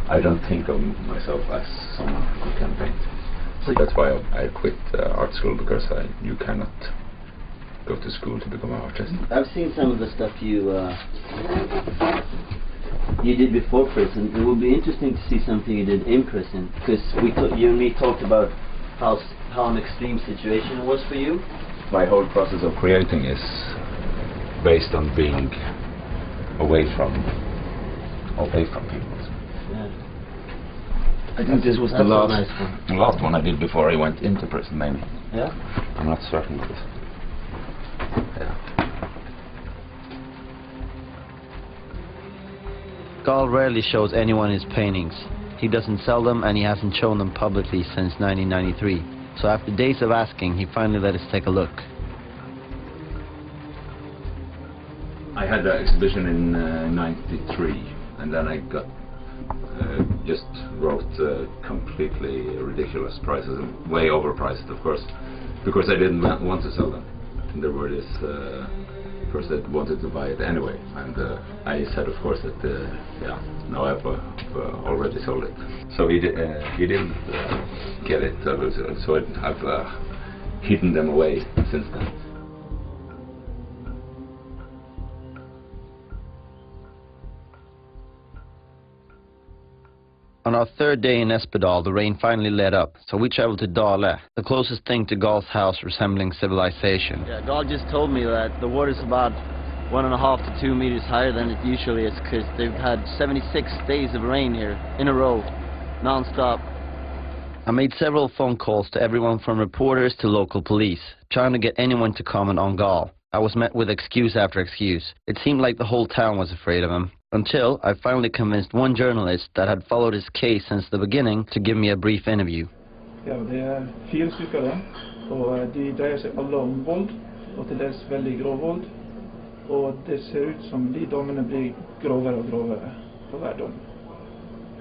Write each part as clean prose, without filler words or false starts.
I don't think of myself as someone who can paint. So that's why I quit art school, because you cannot go to school to become an artist. I've seen some of the stuff you did before prison. It would be interesting to see something you did in prison, because you and me talked about how an extreme situation it was for you. My whole process of creating is based on being away from people. Yeah. I think this was the nice one. last one I did before I went into prison, maybe. Yeah? I'm not certain of this. Yeah. Gall rarely shows anyone his paintings. He doesn't sell them, and he hasn't shown them publicly since 1993. So after days of asking, he finally let us take a look. I had that exhibition in '93, and then I got just wrote completely ridiculous prices, and way overpriced, of course, because I didn't want to sell them. And there were this person that wanted to buy it anyway, and I said, of course, that yeah, no, I've already sold it. So he didn't get it, so I've hidden them away since then. On our third day in Espedal, the rain finally let up, so we traveled to Dale, the closest thing to Gall's house resembling civilization. Yeah, Gall just told me that the water's about 1.5 to 2 meters higher than it usually is, because they've had 76 days of rain here in a row, non-stop. I made several phone calls to everyone from reporters to local police, trying to get anyone to comment on Gall. I was met with excuse after excuse. It seemed like the whole town was afraid of him, until I finally convinced one journalist that had followed his case since the beginning to give me a brief interview. Ja, det 4 stykker det, og de dreier seg alle om vold, og til dels veldig grov vold. Og det ser ut som de dommene blir grovere og grovere for hver dom.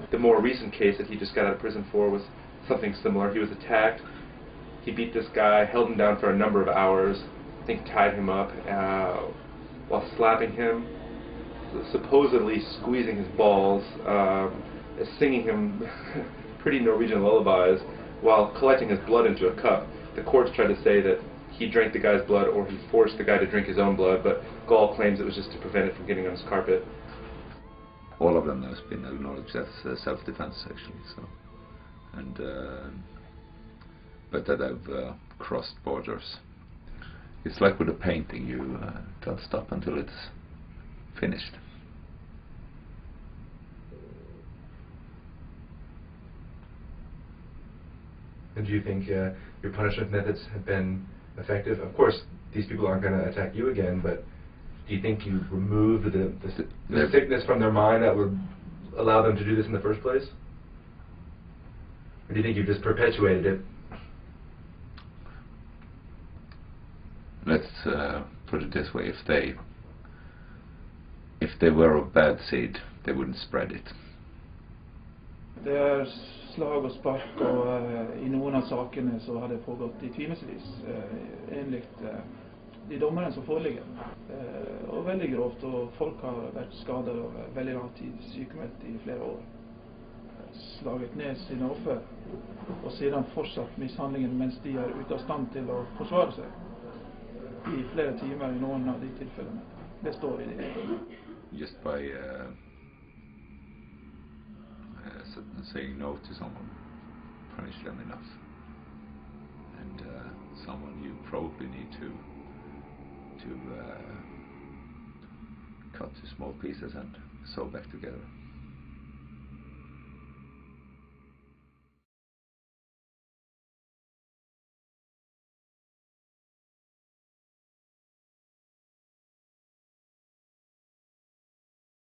The more recent case that he just got out of prison for was something similar. He was attacked. He beat this guy, held him down for a number of hours. I think tied him up while slapping him, supposedly squeezing his balls, singing him pretty Norwegian lullabies while collecting his blood into a cup. The courts tried to say that he drank the guy's blood or he forced the guy to drink his own blood, but Gall claims it was just to prevent it from getting on his carpet. All of them has been acknowledged as self-defense, actually. So, and but that I've crossed borders. It's like with a painting, you don't stop until it's finished. And do you think your punishment methods have been effective? Of course, these people aren't going to attack you again, but do you think you removed the sickness from their mind that would allow them to do this in the first place? Or do you think you've just perpetuated it? Let's put it this way: if they were of bad seed, they wouldn't spread it. Det slag og spark, og i noen av sakene så har det pågått i timevis, enligt de dommerne som foreligger. Og veldig grovt, og folk har vært skadet over veldig lang tid, sykemeldt i flere år. Slaget ned sine offer, og siden fortsatt mishandlingen mens de er ute av stand til å forsvare seg. I flere timer i noen av de tilfellene. Det står i det. Just by saying no to someone, punish them enough, and someone you probably need to cut to small pieces and sew back together.